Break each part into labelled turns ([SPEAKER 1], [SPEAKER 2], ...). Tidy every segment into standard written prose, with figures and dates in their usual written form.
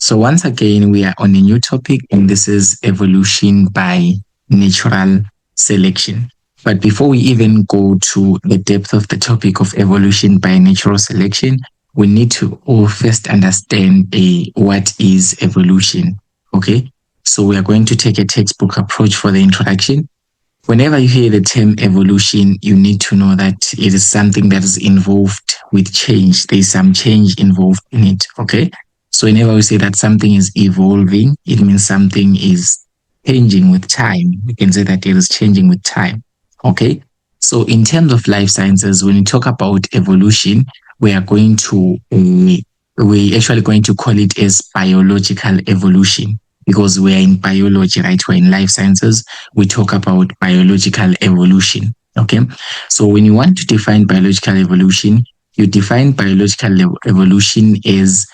[SPEAKER 1] So once again, we are on a new topic, and this is evolution by natural selection. But before we even go to the depth of the topic of evolution by natural selection, we need to all first understand what is evolution. Okay, so we are going to take a textbook approach for the introduction. Whenever you hear the term evolution, you need to know that it is something that is involved with change. There is some change involved in it. Okay. So whenever we say that something is evolving, it means something is changing with time. We can say that it is changing with time. Okay. So in terms of life sciences, when we talk about evolution, we are going to, we actually going to call it as biological evolution, because we are in biology, right? We're in life sciences. We talk about biological evolution. Okay. So when you want to define biological evolution, you define biological evolution as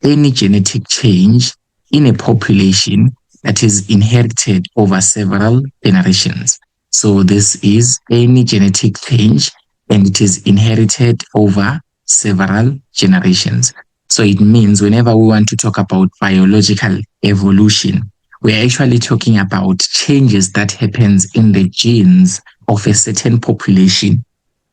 [SPEAKER 1] any genetic change in a population that is inherited over several generations. So this is any genetic change, and it is inherited over several generations. So it means whenever we want to talk about biological evolution, we're actually talking about changes that happens in the genes of a certain population.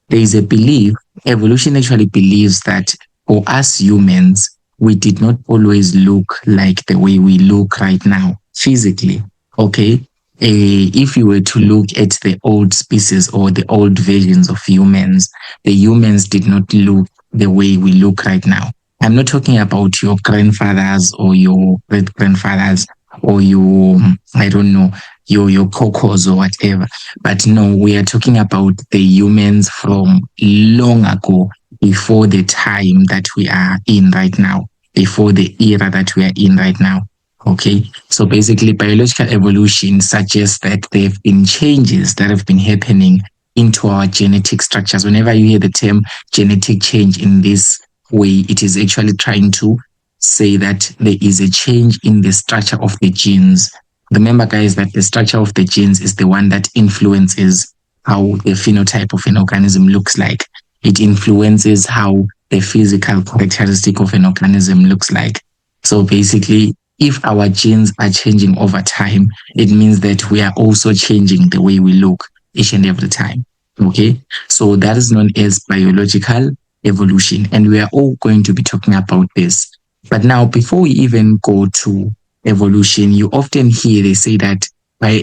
[SPEAKER 1] There is a belief, evolution actually believes that for us humans, we did not always look like the way we look right now physically. Okay. If you were to look at the old species or the old versions of humans, the humans did not look the way we look right now. I'm not talking about your grandfathers or your great grandfathers or your, I don't know, your cocos or whatever. But no, we are talking about the humans from long ago, before the time that we are in right now, before the era that we are in right now. Okay, so basically, biological evolution suggests that there have been changes that have been happening into our genetic structures. Whenever you hear the term genetic change in this way, it is actually trying to say that there is a change in the structure of the genes. Remember, guys, that the structure of the genes is the one that influences how the phenotype of an organism looks like. It influences how the physical characteristic of an organism looks like. So basically, if our genes are changing over time, it means that we are also changing the way we look each and every time. Okay, so that is known as biological evolution, and we are all going to be talking about this. But now, before we even go to evolution, you often hear they say that they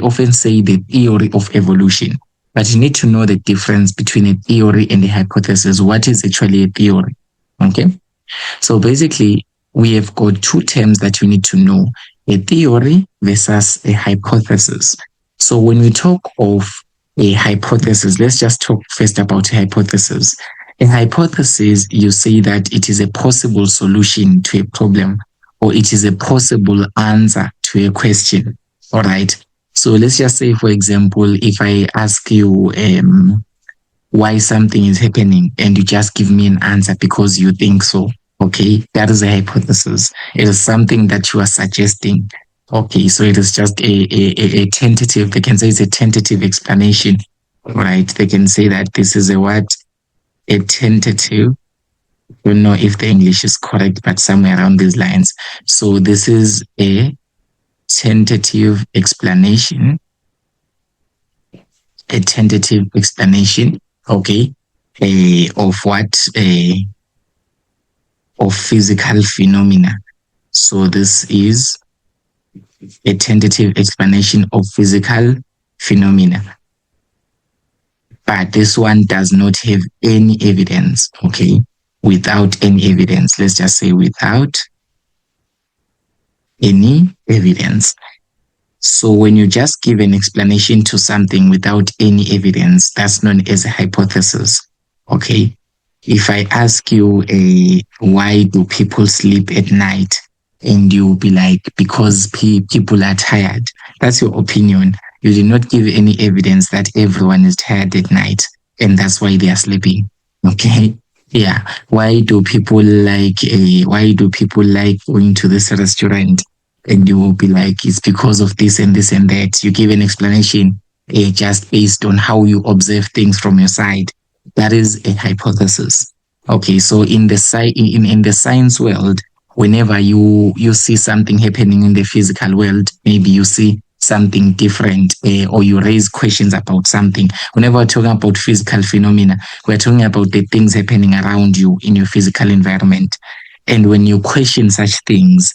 [SPEAKER 1] often say the theory of evolution. But you need to know the difference between a theory and a hypothesis. What is actually a theory? Okay, so basically, we have got two terms that you need to know: a theory versus a hypothesis. So when we talk of a hypothesis, let's just talk first about a hypothesis. A hypothesis, you say that it is a possible solution to a problem, or it is a possible answer to a question. All right. So let's just say, for example, if I ask you why something is happening, and you just give me an answer because you think so. Okay, that is a hypothesis. It is something that you are suggesting. Okay, so it is just a tentative, they can say it's a tentative explanation, right? They can say that this is a what? A tentative. I don't know if the English is correct, but somewhere around these lines. So this is a tentative explanation. A tentative explanation, okay, of what? Of physical phenomena. So this is a tentative explanation of physical phenomena. But this one does not have any evidence, okay? Without any evidence, let's just say without any evidence. So when you just give an explanation to something without any evidence, that's known as a hypothesis, okay? If I ask you, why do people sleep at night? And you'll be like, because people are tired. That's your opinion. You did not give any evidence that everyone is tired at night, and that's why they are sleeping. Okay. Yeah. Why do people like going to this restaurant? And you will be like, it's because of this and this and that. You give an explanation just based on how you observe things from your side. That is a hypothesis. Okay, so in the science world, whenever you see something happening in the physical world, maybe you see something different, or you raise questions about something. Whenever we're talking about physical phenomena, we're talking about the things happening around you in your physical environment. And when you question such things,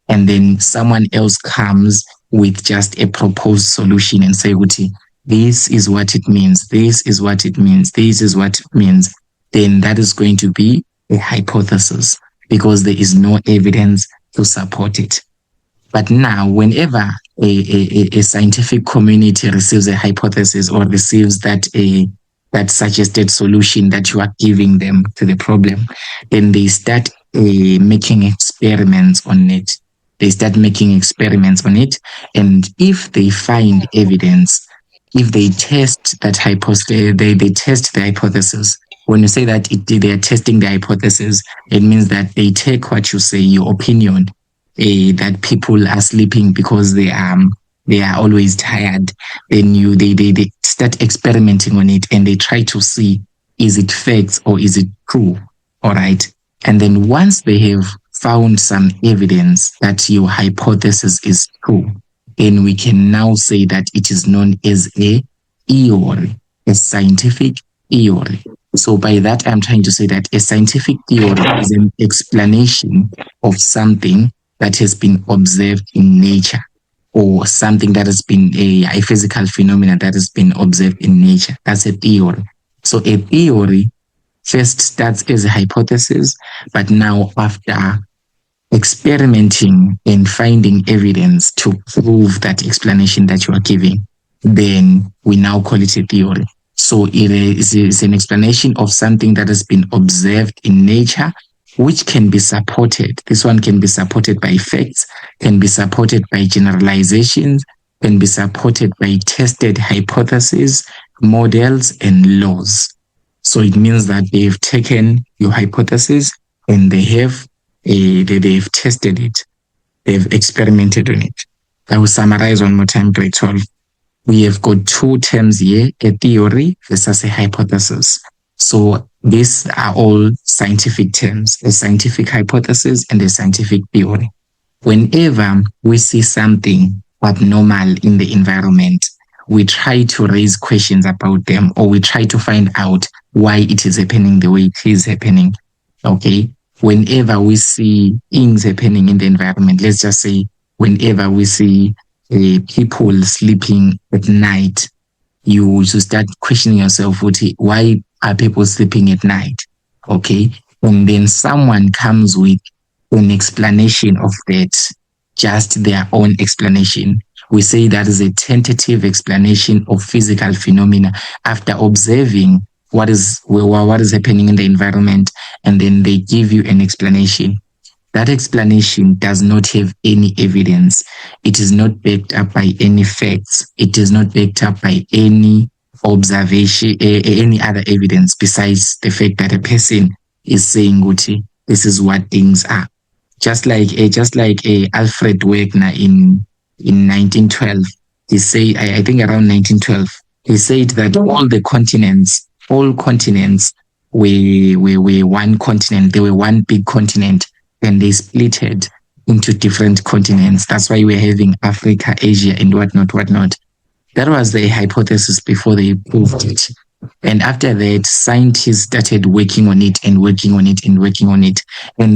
[SPEAKER 1] and then someone else comes with just a proposed solution and say, Uti, this is what it means, this is what it means, this is what it means, then that is going to be a hypothesis because there is no evidence to support it. But now, whenever a scientific community receives a hypothesis or receives that suggested solution that you are giving them to the problem, then they start making experiments on it. They start making experiments on it, and if they find evidence, if they test that hypothesis, they test the hypothesis. When you say that they are testing the hypothesis, it means that they take what you say, your opinion, that people are sleeping because they are always tired. Then they start experimenting on it and they try to see, is it facts or is it true? All right. And then once they have found some evidence that your hypothesis is true, then we can now say that it is known as a theory, a scientific theory. So by that, I'm trying to say that a scientific theory is an explanation of something that has been observed in nature, or something that has been a physical phenomena that has been observed in nature. That's a theory. So a theory first starts as a hypothesis, but now after experimenting and finding evidence to prove that explanation that you are giving, then we now call it a theory. So it is an explanation of something that has been observed in nature, which can be supported. This one can be supported by facts, can be supported by generalizations, can be supported by tested hypotheses, models, and laws. So it means that they've taken your hypothesis and they've tested it. They've experimented on it. I will summarize one more time, grade 12. We have got two terms here, a theory versus a hypothesis. So these are all scientific terms, a scientific hypothesis and a scientific theory. Whenever we see something abnormal in the environment, we try to raise questions about them, or we try to find out why it is happening the way it is happening. Okay. Whenever we see things happening in the environment, let's just say whenever we see people sleeping at night, you should start questioning yourself, why are people sleeping at night? Okay. And then someone comes with an explanation of that, just their own explanation. We say that is a tentative explanation of physical phenomena after observing what is happening in the environment, and then they give you an explanation. That explanation does not have any evidence. It is not backed up by any facts. It is not backed up by any observation, any other evidence besides the fact that a person is saying, Guti, this is what things are. Just like Alfred Wegener in 1912, he said, I think around 1912, he said that all continents were one continent. They were one big continent, and they splitted into different continents. That's why we're having Africa, Asia, and whatnot. That was the hypothesis before they proved it. And after that, scientists started working on it, and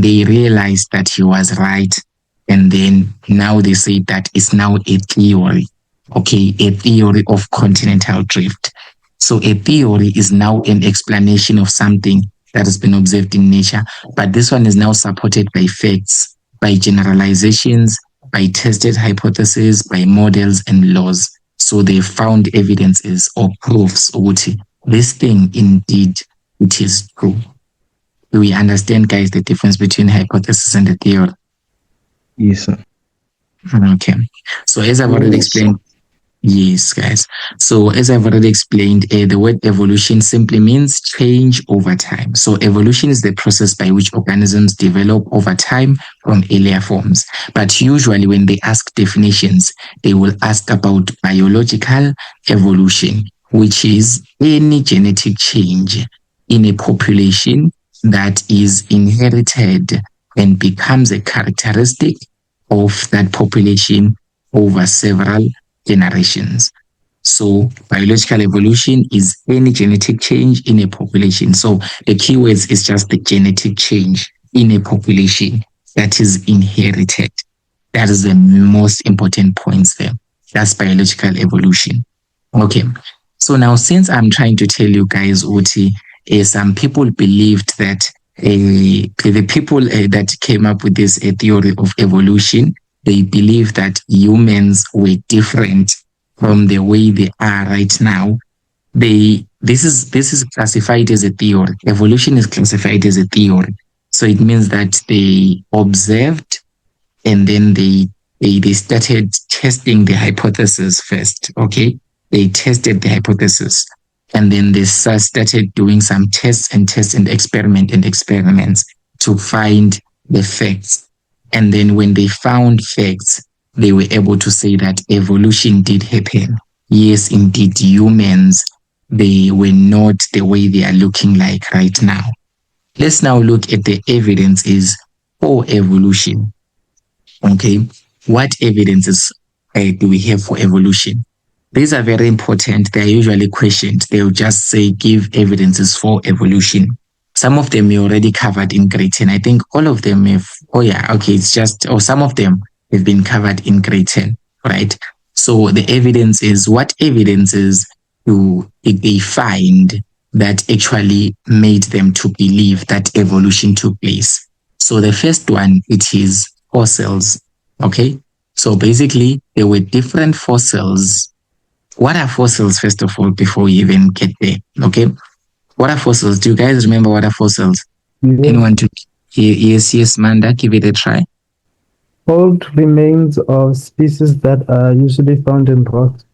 [SPEAKER 1] they realized that he was right. And then now they say that it's now a theory. Okay, a theory of continental drift. So a theory is now an explanation of something that has been observed in nature, but this one is now supported by facts, by generalizations, by tested hypotheses, by models and laws. So they found evidences or proofs ukuthi this thing indeed it is true. We understand, guys, the difference between hypothesis and the theory.
[SPEAKER 2] Yes, sir.
[SPEAKER 1] Okay. So as I've already explained, yes, guys. So as I've already explained, the word evolution simply means change over time. So evolution is the process by which organisms develop over time from earlier forms. But usually when they ask definitions, they will ask about biological evolution, which is any genetic change in a population that is inherited and becomes a characteristic of that population over several generations. So biological evolution is any genetic change in a population. So the keywords is just the genetic change in a population that is inherited. That is the most important points there. That's biological evolution. Okay. So now, since I'm trying to tell you guys, Uti, some people believed that the people that came up with this theory of evolution, they believe that humans were different from the way they are right now. This is classified as a theory. Evolution is classified as a theory. So it means that they observed and then they started testing the hypothesis first. Okay, they tested the hypothesis, and then they started doing some tests and experiments to find the facts. And then when they found facts, they were able to say that evolution did happen. Yes, indeed, humans, they were not the way they are looking like right now. Let's now look at the evidences for evolution. Okay, what evidences do we have for evolution? These are very important. They are usually questioned. They'll just say, give evidences for evolution. Some of them you already covered in grade 10. I think all of them have, some of them have been covered in grade 10, right? So the evidence is, what evidences do they find that actually made them to believe that evolution took place? So the first one, it is fossils. Okay, so basically there were different fossils. What are fossils, first of all, before we even get there? Okay, what are fossils? Do you guys remember what are fossils?
[SPEAKER 2] Yeah.
[SPEAKER 1] Anyone to? Yes, Manda, give it a try.
[SPEAKER 2] Old remains of species that are usually found in rocks.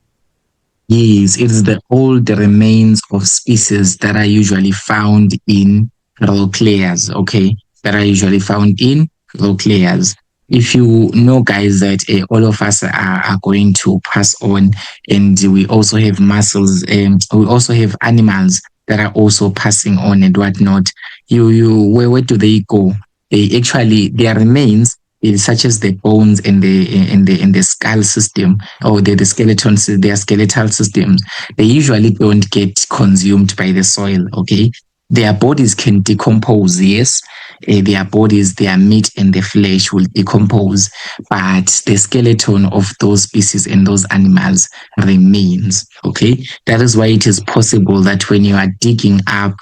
[SPEAKER 1] Yes, it is the old remains of species that are usually found in rock layers. Okay, that are usually found in rock layers. If you know, guys, that all of us are going to pass on, and we also have muscles, and we also have animals that are also passing on and whatnot. Where do they go? They actually, their remains, such as the bones and the skull system, or the skeletons, their skeletal systems, they usually don't get consumed by the soil. Okay, their bodies can decompose, yes. Their bodies, their meat and the flesh will decompose, but the skeleton of those species and those animals remains. Okay, that is why it is possible that when you are digging up,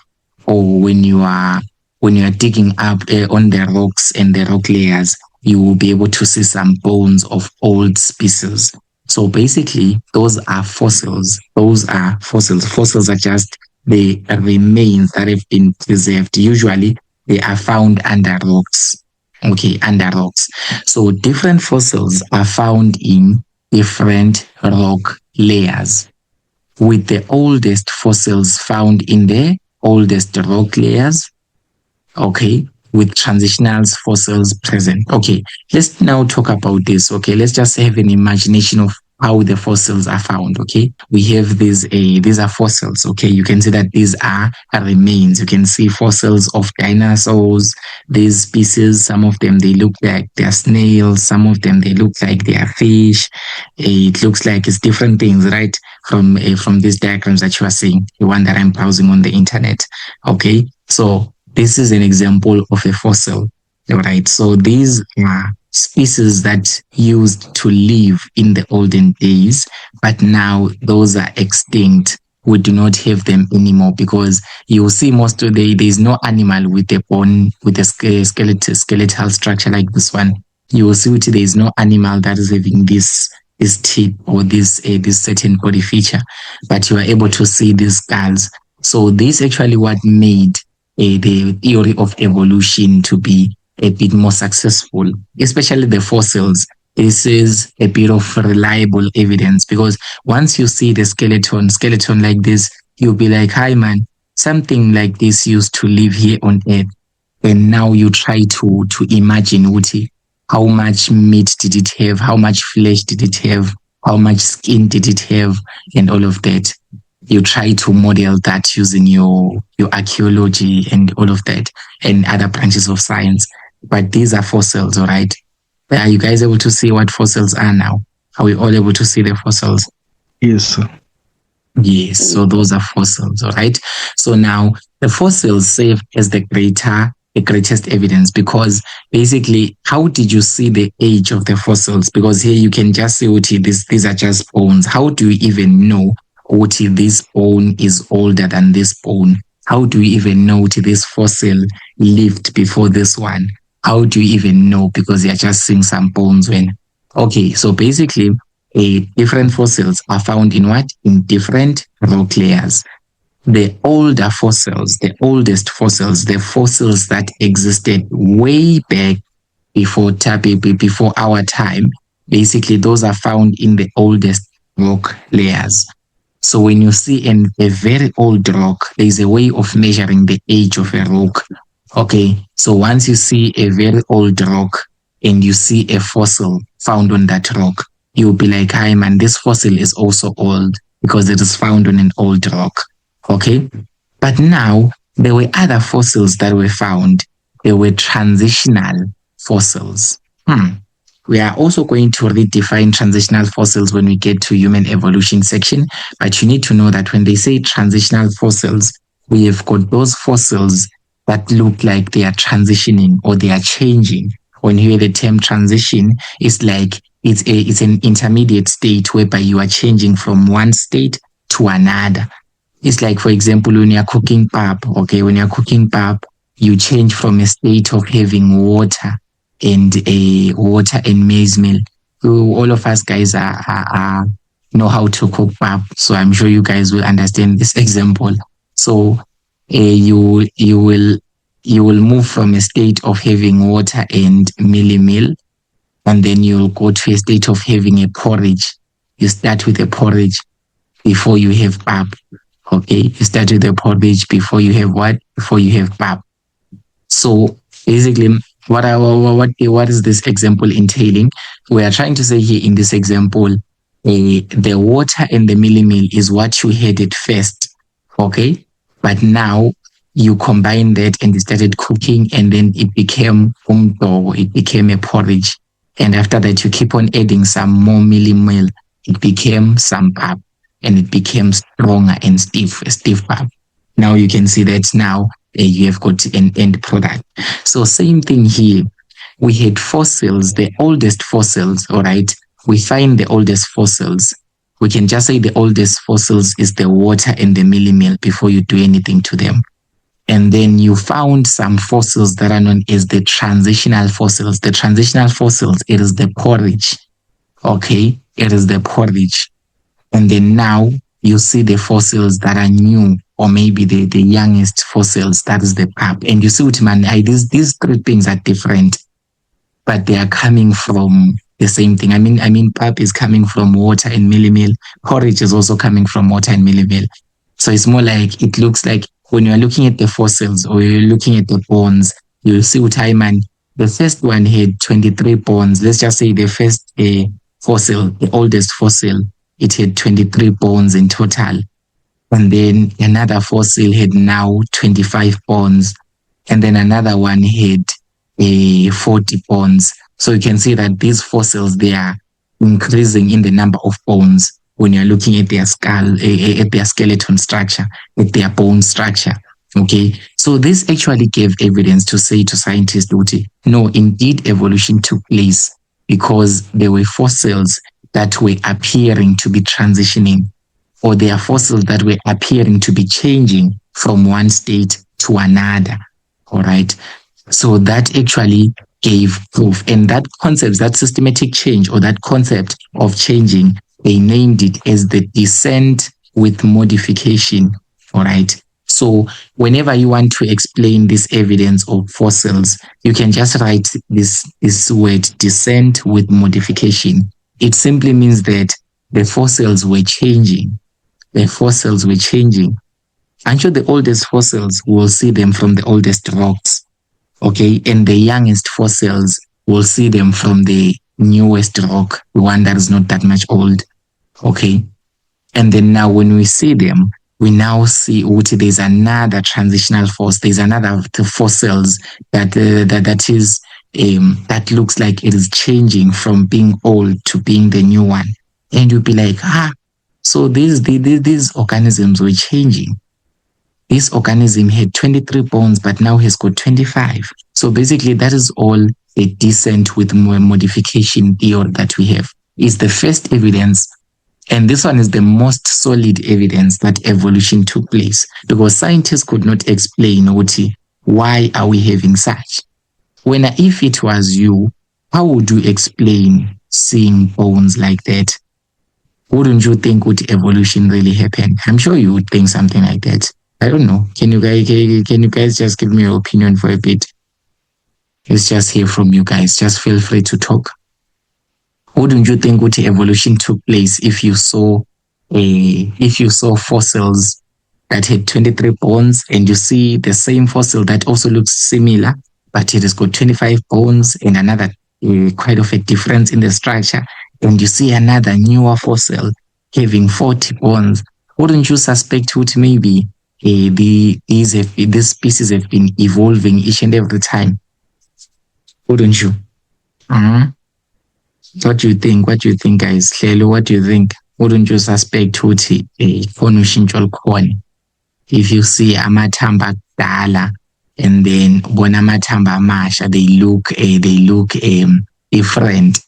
[SPEAKER 1] or when you are digging up on the rocks and the rock layers, you will be able to see some bones of old species. So basically, those are fossils. Those are fossils. Fossils are just the remains that have been preserved. Usually, they are found under rocks. Okay, under rocks. So different fossils are found in different rock layers, with the oldest fossils found in the oldest rock layers. Okay, with transitional fossils present. Okay, let's now talk about this. Okay, let's just have an imagination of how the fossils are found. Okay, we have these are fossils. Okay, you can see that these are remains. You can see fossils of dinosaurs. These species, some of them, they look like they're snails. Some of them, they look like they are fish. It looks like it's different things, right? From these diagrams that you are seeing, the one that I'm browsing on the internet. Okay, so this is an example of a fossil, right? So these are species that used to live in the olden days, but now those are extinct. We do not have them anymore, because you will see most of there's no animal with a bone, with a skeletal structure like this one. You will see there is no animal that is having this teeth or this certain body feature, but you are able to see these skulls. So this actually what made the theory of evolution to be a bit more successful, especially the fossils. This is a bit of reliable evidence, because once you see the skeleton like this, you'll be like, hi man, something like this used to live here on Earth. And now you try to imagine, Uti, how much meat did it have? How much flesh did it have? How much skin did it have? And all of that. You try to model that using your archaeology and all of that, and other branches of science. but these are fossils, all right? Are you guys able to see what fossils are now? Are we all able to see the fossils?
[SPEAKER 3] Yes, sir.
[SPEAKER 1] Yes, so those are fossils, all right? So now the fossils serve as the greatest evidence, because basically, how did you see the age of the fossils? Because here you can just say, Uti, these are just bones. How do you even know, Uti, this bone is older than this bone? How do you even know, Uti, this fossil lived before this one? How do you even know? Because you're just seeing some bones when. Okay, so basically, different fossils are found in what? In different rock layers. The older fossils, the oldest fossils, the fossils that existed way back before our time, basically those are found in the oldest rock layers. So when you see a very old rock, there's a way of measuring the age of a rock. Okay, so once you see a very old rock and you see a fossil found on that rock, you'll be like, hi man, this fossil is also old because it is found on an old rock. Okay, but now there were other fossils that were found. They were transitional fossils. We are also going to redefine transitional fossils when we get to human evolution section, but you need to know that when they say transitional fossils, we have got those fossils that look like they are transitioning or they are changing. When you hear the term transition, it's like it's an intermediate state whereby you are changing from one state to another. It's like, for example, when you're cooking pap, okay, when you're cooking pap, you change from a state of having water and maize meal. So all of us guys know how to cook pap, so I'm sure you guys will understand this example. So you will move from a state of having water and meal, and then you'll go to a state of having a porridge. You start with a porridge before you have pap. Okay, you start with the porridge before you have what? Before you have pap. So basically, what is this example entailing? We are trying to say here in this example, the water and the meal is what you had at first. Okay, but now you combine that and you started cooking, and then it became umdo, it became a porridge. And after that, you keep on adding some more meal. It became some pap, and it became stronger and stiff pap. Now you can see that now you have got an end product. So same thing here. We had fossils, the oldest fossils, all right? We find the oldest fossils. We can just say the oldest fossils is the water and the meal before you do anything to them. And then you found some fossils that are known as the transitional fossils. The transitional fossils, it is the porridge. Okay, it is the porridge. And then now you see the fossils that are new, or maybe the youngest fossils, that is the pap. And you see, these three things are different, but they are coming from the same thing. I mean, pap is coming from water and meal. Porridge is also coming from water and meal. So it's more like, it looks like when you're looking at the fossils or you're looking at the bones, you'll see Utaiman, the first one had 23 bones. Let's just say the first fossil, the oldest fossil, it had 23 bones in total. And then another fossil had now 25 bones. And then another one had 40 bones. So you can see that these fossils, they are increasing in the number of bones when you're looking at their skull, at their skeleton structure, at their bone structure. Okay, so this actually gave evidence to say to scientists, no, indeed evolution took place because there were fossils that were appearing to be transitioning, or there are fossils that were appearing to be changing from one state to another. All right, so that actually gave proof. And that concept, that systematic change, or that concept of changing, they named it as the descent with modification. All right. So whenever you want to explain this evidence of fossils, you can just write this word, descent with modification. It simply means that the fossils were changing. The fossils were changing. I'm sure the oldest fossils, will see them from the oldest rocks. Okay. And the youngest fossils, will see them from the newest rock, the one that is not that much old. Okay. And then now when we see them, we now see there's another transitional force. There's another fossils that is that looks like it is changing from being old to being the new one. And you'll be like, so these organisms were changing. This organism had 23 bones, but now has got 25. So basically, that is all a descent with modification theory that we have. Is the first evidence, and this one is the most solid evidence that evolution took place, because scientists could not explain why are we having such. When if it was you, how would you explain seeing bones like that? Wouldn't you think would evolution really happen? I'm sure you would think something like that. I don't know. Can you guys just give me your opinion for a bit? Let's just hear from you guys. Just feel free to talk. Wouldn't you think what evolution took place if you saw fossils that had 23 bones, and you see the same fossil that also looks similar, but it has got 25 bones and another quite of a difference in the structure, and you see another newer fossil having 40 bones? Wouldn't you suspect what maybe these species have been evolving each and every time? Wouldn't you? What do you think? What do you think, guys? Clearly, what do you think? Wouldn't you suspect ukuthi khona ushintsho olukhona? If you see amathamba akudala and then bona amathamba amasha, they look different,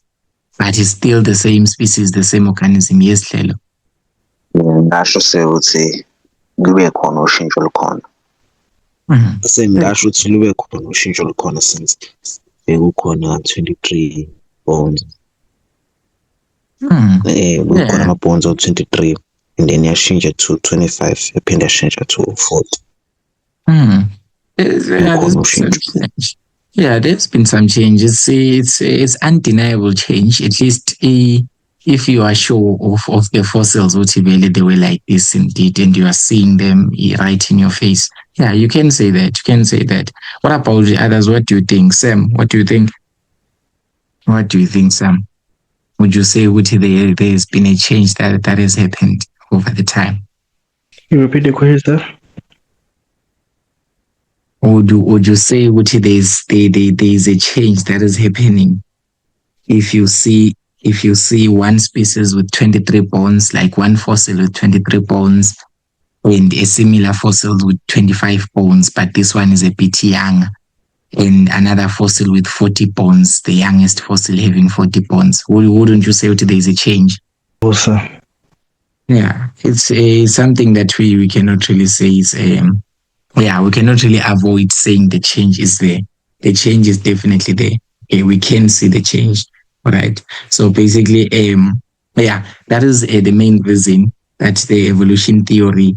[SPEAKER 1] but it's still the same species, the same organism. Yes, Hlelo.
[SPEAKER 3] Ngasho ukuthi kube khona ushintsho olukhona. Sengasho ukuthi lube khona ushintsho olukhona since bekukhona 23 bones. Kukhona ama-bones of 23 and then yashintsha to 25, yaphinde yashintsha to 40.
[SPEAKER 1] There's been some changes. It's undeniable change. At least if you are sure of the fossils, they were like this indeed, and you are seeing them right in your face. Yeah, you can say that. You can say that. What about the others? What do you think, Sam? What do you think? What do you think, Sam? Would you say there's been a change that has happened over the time?
[SPEAKER 2] You repeat the question, sir?
[SPEAKER 1] Would you say there's a change that is happening if you see one species with 23 bones, like one fossil with 23 bones, and a similar fossil with 25 bones, but this one is a bit young, and another fossil with 40 bones, the youngest fossil having 40 bones? Wouldn't you say there is a change?
[SPEAKER 2] Oh, sir.
[SPEAKER 1] Yeah, it's something that we cannot really say is we cannot really avoid saying the change is there. The change is definitely there. We can see the change, right? So basically, that is the main reason that the evolution theory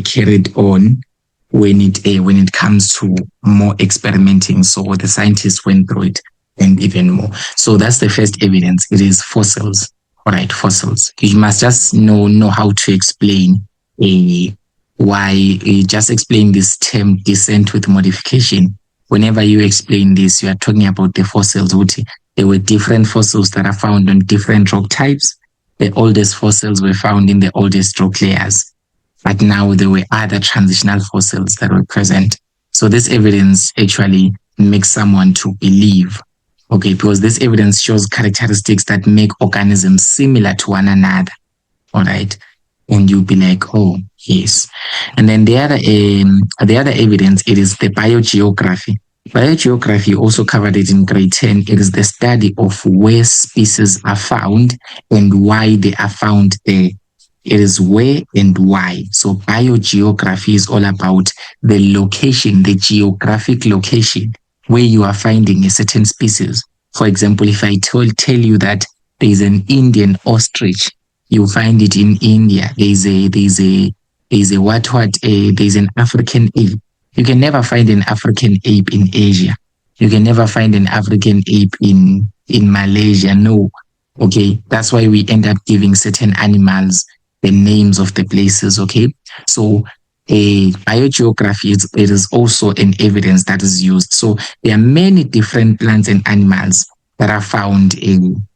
[SPEAKER 1] carried on when it comes to more experimenting. So the scientists went through it and even more. So that's the first evidence. It is fossils. All right, fossils. You must just know how to explain why. Just explain this term descent with modification. Whenever you explain this, you are talking about the fossils. There were different fossils that are found on different rock types. The oldest fossils were found in the oldest rock layers, but now there were other transitional fossils that were present. So this evidence actually makes someone to believe, because this evidence shows characteristics that make organisms similar to one another. All right. And you'll be like, oh, yes. And then the other evidence, it is the biogeography. Biogeography, also covered it in grade 10. It is the study of where species are found and why they are found there. It is where and why. So biogeography is all about the location, the geographic location where you are finding a certain species. For example, if I tell you that there is an Indian ostrich, you find it in India. There's an African ape. You can never find an African ape in Asia. You can never find an African ape in Malaysia. No. Okay. That's why we end up giving certain animals the names of the places. Okay. So biogeography it is also an evidence that is used. So there are many different plants and animals that are found in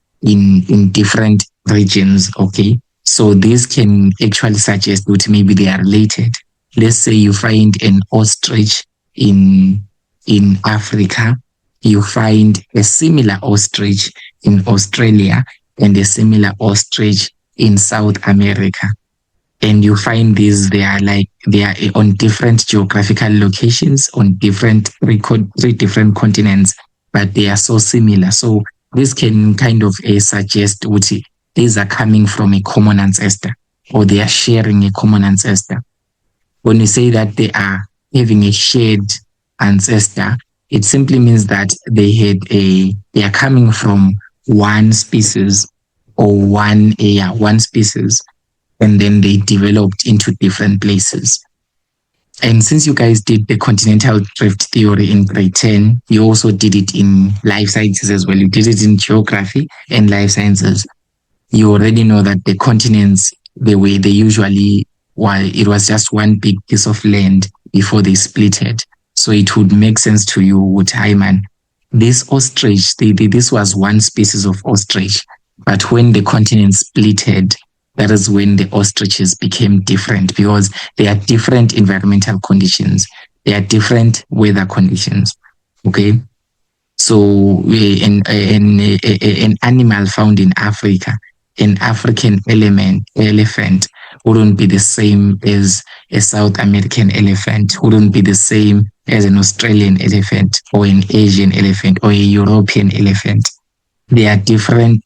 [SPEAKER 1] different regions. Okay, so this can actually suggest that maybe they are related. Let's say you find an ostrich in Africa, you find a similar ostrich in Australia and a similar ostrich in South America. And you find they are on different geographical locations, on three different continents, but they are so similar. So this can kind of suggest which these are coming from a common ancestor, or they are sharing a common ancestor. When we say that they are having a shared ancestor, it simply means that they are coming from one species, or one species, and then they developed into different places. And since you guys did the continental drift theory in grade 10, you also did it in life sciences as well. You did it in geography and life sciences. You already know that the continents, the way they usually, it was just one big piece of land before they splitted. So it would make sense to you with Hyman. This ostrich, this was one species of ostrich, but when the continents splitted, that is when the ostriches became different, because they are different environmental conditions. They are different weather conditions. Okay. So an animal found in Africa, an African elephant wouldn't be the same as a South American elephant, wouldn't be the same as an Australian elephant, or an Asian elephant, or a European elephant. They are different.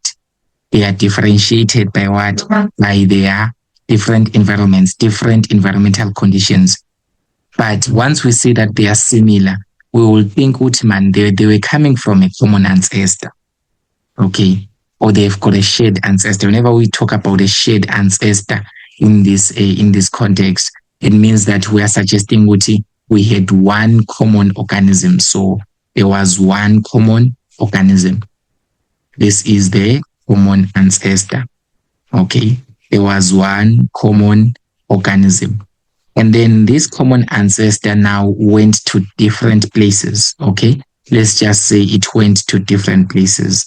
[SPEAKER 1] They are differentiated by what? By their different environments, different environmental conditions. But once we see that they are similar, we will think, man, they were coming from a common ancestor. Okay. Or they've got a shared ancestor. Whenever we talk about a shared ancestor in this context, it means that we are suggesting we had one common organism. So there was one common organism. This is the common ancestor. Okay, there was one common organism. And then this common ancestor now went to different places. Okay, let's just say it went to different places.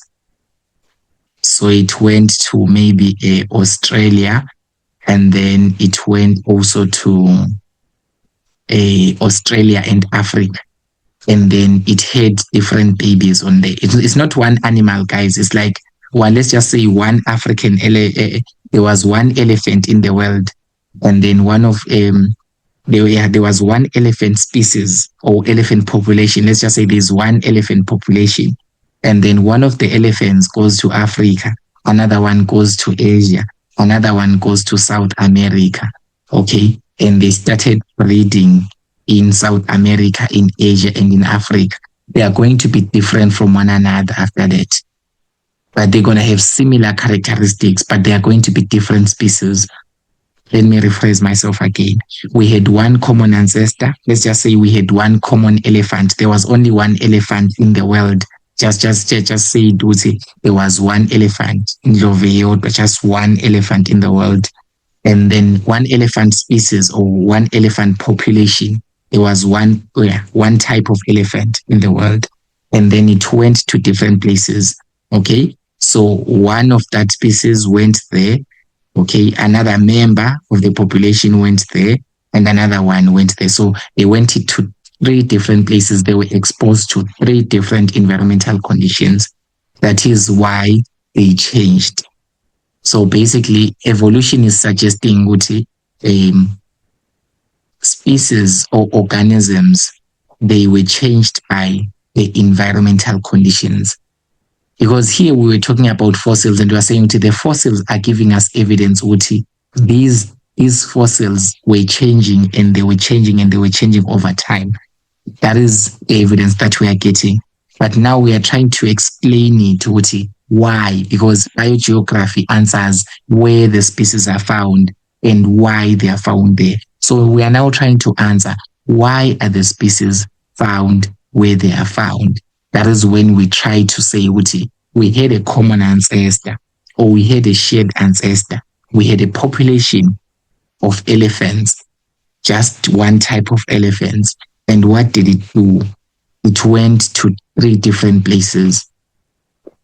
[SPEAKER 1] So it went to maybe Australia, and then it went also to Australia and Africa. And then it had different babies on there. It's not one animal, guys. It's like, well, let's just say one African, there was one elephant in the world, and then there was one elephant species or elephant population. Let's just say there's one elephant population, and then one of the elephants goes to Africa, another one goes to Asia, another one goes to South America. Okay, and they started breeding in South America, in Asia, and in Africa. They are going to be different from one another after that. But they're going to have similar characteristics, but they are going to be different species. Let me rephrase myself again. We had one common ancestor. Let's just say we had one common elephant. There was only one elephant in the world. Just say there was one elephant in Loveo, but just one elephant in the world. And then one elephant species or one elephant population. There was one type of elephant in the world. And then it went to different places. Okay. So one of that species went there. Okay. Another member of the population went there, and another one went there. So they went to 3 different places. They were exposed to 3 different environmental conditions. That is why they changed. So basically, evolution is suggesting species or organisms, they were changed by the environmental conditions. Because here we were talking about fossils, and we are saying the fossils are giving us evidence these fossils were changing, and they were changing, and they were changing over time. That is the evidence that we are getting. But now we are trying to explain it, why? Because biogeography answers where the species are found and why they are found there. So we are now trying to answer, why are the species found where they are found? That is when we try to say, we had a common ancestor, or we had a shared ancestor. We had a population of elephants, just one type of elephants. And what did it do? It went to 3 different places,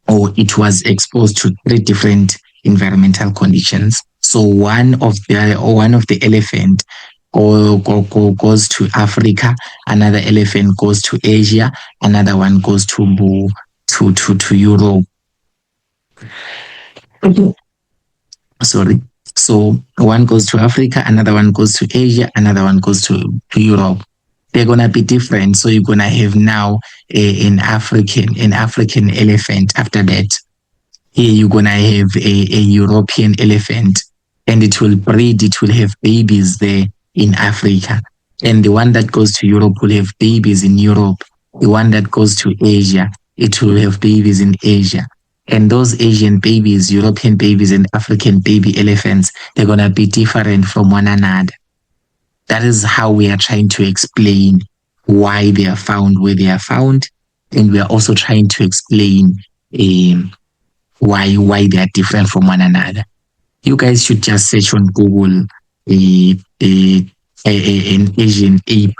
[SPEAKER 1] or it was exposed to 3 different environmental conditions. So one of the elephant goes to Africa, another elephant goes to Asia, another one goes to Europe. Sorry. So one goes to Africa, another one goes to Asia, another one goes to Europe. They're gonna be different. So you're gonna have now an African elephant. After that, here you're gonna have a European elephant, and it will breed. It will have babies there in Africa, and the one that goes to Europe will have babies in Europe. The one that goes to Asia, it will have babies in Asia. And those Asian babies, European babies, and African baby elephants, they're going to be different from one another. That is how we are trying to explain why they are found where they are found. And we are also trying to explain why they are different from one another. You guys should just search on Google an Asian ape,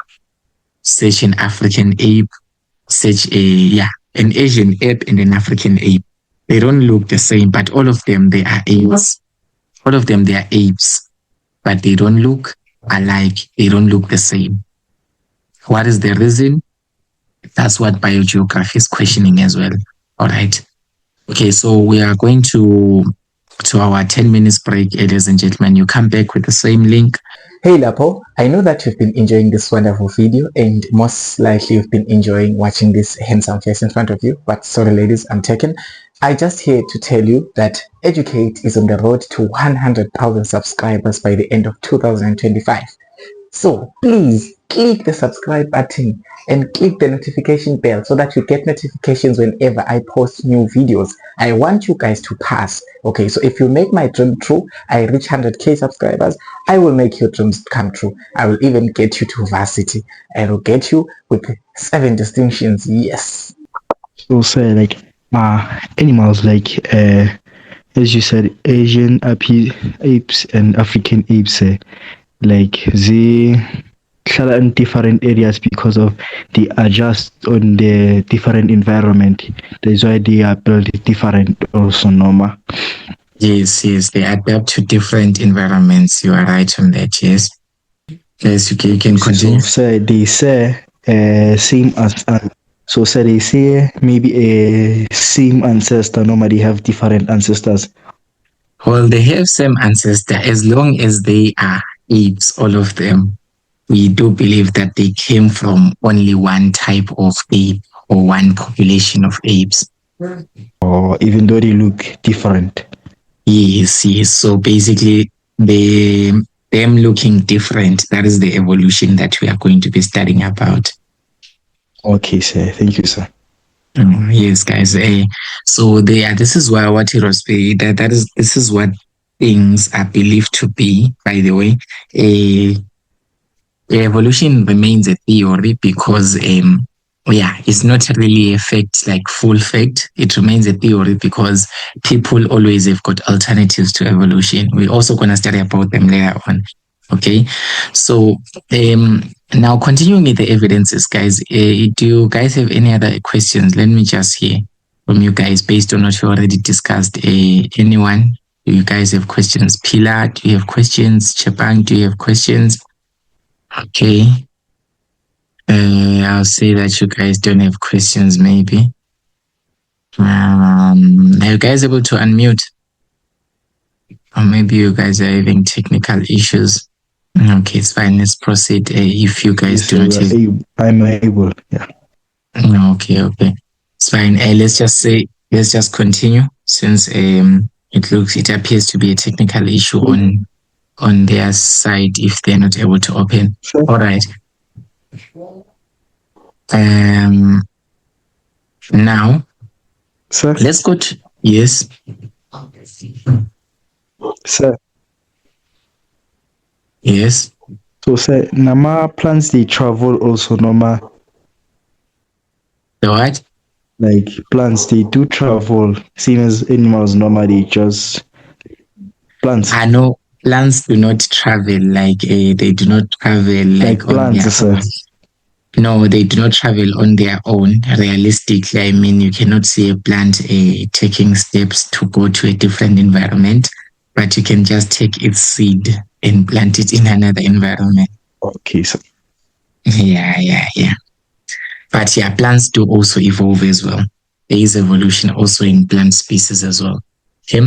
[SPEAKER 1] search an African ape, search an Asian ape and an African ape. They don't look the same, but all of them, they are apes. All of them, they are apes, but they don't look alike. They don't look the same. What is the reason? That's what biogeography is questioning as well. All right. Okay, so we are going to our 10 minutes break, ladies and gentlemen. You come back with the same link.
[SPEAKER 4] Hey Lapo, I know that you've been enjoying this wonderful video and most likely you've been enjoying watching this handsome face in front of you, but sorry ladies, I'm taken. I just here to tell you that Educate is on the road to 100,000 subscribers by the end of 2025. So please click the subscribe button and click the notification bell so that you get notifications whenever I post new videos. I want you guys to pass. Okay, so if you make my dream true, I reach 100k subscribers, I will make your dreams come true. I will even get you to varsity. I will get you with 7 distinctions. Yes.
[SPEAKER 5] So say like animals like as you said, Asian apes and African apes, like they are in different areas because of they adjust on the different environment. That's why they are built different also, Norma.
[SPEAKER 1] Yes, they adapt to different environments. You are right on that, yes. Yes, you can continue.
[SPEAKER 5] So they say same as so they say maybe a same ancestor, normally have different ancestors.
[SPEAKER 1] Well, they have same ancestor as long as they are apes, all of them. We do believe that they came from only one type of ape or one population of apes.
[SPEAKER 5] Or even though they look different.
[SPEAKER 1] Yes. So basically, them looking different, that is the evolution that we are going to be studying about.
[SPEAKER 5] Okay, sir. Thank you, sir.
[SPEAKER 1] Yes, guys. So this is what it was. This is what things are believed to be. By the way, evolution remains a theory because it's not really a fact, like full fact. It remains a theory because people always have got alternatives to evolution. We're also gonna study about them later on. Okay, so now continuing with the evidences, guys. Do you guys have any other questions? Let me just hear from you guys based on what you already discussed. Anyone? Do you guys have questions? Pilar, do you have questions? Chepang, do you have questions? Okay. I'll say that you guys don't have questions, maybe. Are you guys able to unmute? Or maybe you guys are having technical issues. Okay, it's fine. Let's proceed. If you guys do not have...
[SPEAKER 5] I'm able, yeah.
[SPEAKER 1] Okay. It's fine. Let's just continue since it appears to be a technical issue on their side if they're not able to open.
[SPEAKER 5] Sure.
[SPEAKER 1] All right. Now,
[SPEAKER 5] sir.
[SPEAKER 1] Let's go to... Yes.
[SPEAKER 5] Sir.
[SPEAKER 1] Yes.
[SPEAKER 5] So, sir, Nama plants, they travel also, Nama.
[SPEAKER 1] The what?
[SPEAKER 5] Like plants, they do travel. Same as animals, normally just plants.
[SPEAKER 1] I know plants do not travel like they do not travel like on
[SPEAKER 5] plants,
[SPEAKER 1] their own. No, they do not travel on their own. Realistically, I mean, you cannot see a plant taking steps to go to a different environment, but you can just take its seed and plant it in another environment.
[SPEAKER 3] Okay, so
[SPEAKER 1] Yeah. But yeah, plants do also evolve as well. There is evolution also in plant species as well. Okay.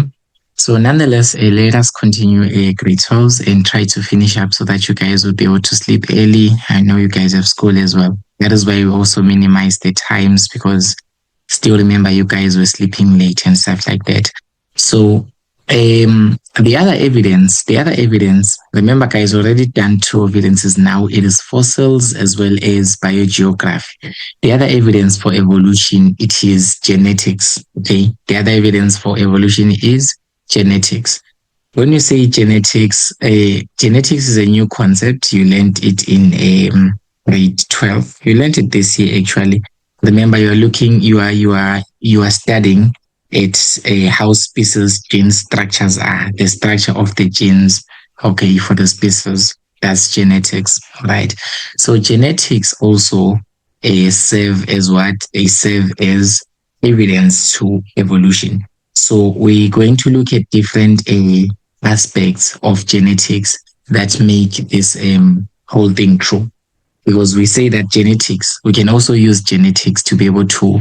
[SPEAKER 1] So nonetheless, let us continue grade 12 and try to finish up so that you guys will be able to sleep early. I know you guys have school as well. That is why we also minimize the times, because still remember you guys were sleeping late and stuff like that. So the other evidence, remember guys, already done 2 evidences now. It is fossils as well as biogeography. The other evidence for evolution, it is genetics. Okay. The other evidence for evolution is genetics. When you say genetics, genetics is a new concept. You learned it in grade 12. You learned it this year actually. Remember, you are studying it's how species gene structures are, the structure of the genes, okay, for the species. That's genetics, right? So genetics also serve as what? They serve as evidence to evolution. So we're going to look at different aspects of genetics that make this whole thing true. Because we say that genetics, we can also use genetics to be able to